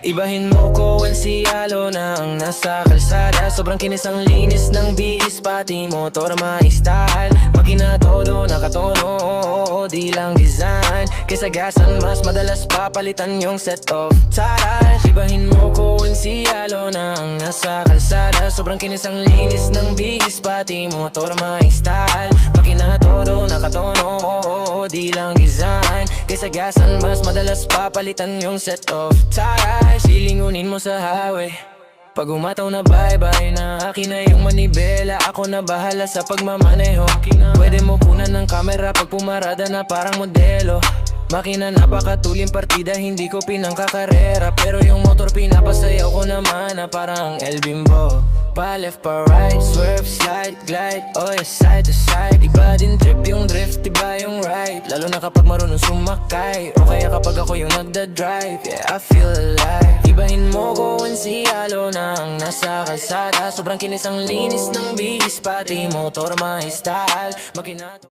Ibahin mo ko when si Yalo na ang nasa kalsada. Sobrang kinis ang linis ng bihis, pati motor ma-style. Makina todo nakatono, di lang design. Kaysa gasan mas madalas papalitan yung set of tires. Ibahin mo ko when si Yalo na ang nasa kalsada. Sobrang kinis ang linis ng bihis, pati motor ma-style. Makina todo nakatono, di lang design. Kaysa gasan mas madalas papalitan yung set of tires. Silingunin mo sa highway, pag umataw na bye-bye na akin na yung manibela. Ako na bahala sa pagmamaneho. Pwede mo kunan ng camera pag pumarada na parang modelo. Makina napakatuling partida, hindi ko pinangkakarera. Pero yung motor pinapasayaw ko naman na parang El Bimbo. Pa left pa right, swerve, slide, glide, oh yes, side to side. Iba din trip yung drift, iba yung ride. Lalo na kapag marunong sumakay, o kaya kapag ako yung nagda-drive. Yeah, I feel alive. Ibahin mo ko when si Yalo na ang nasa kalsada. Sobrang kinis ang linis ng bihis, pati motor ma-style. Makina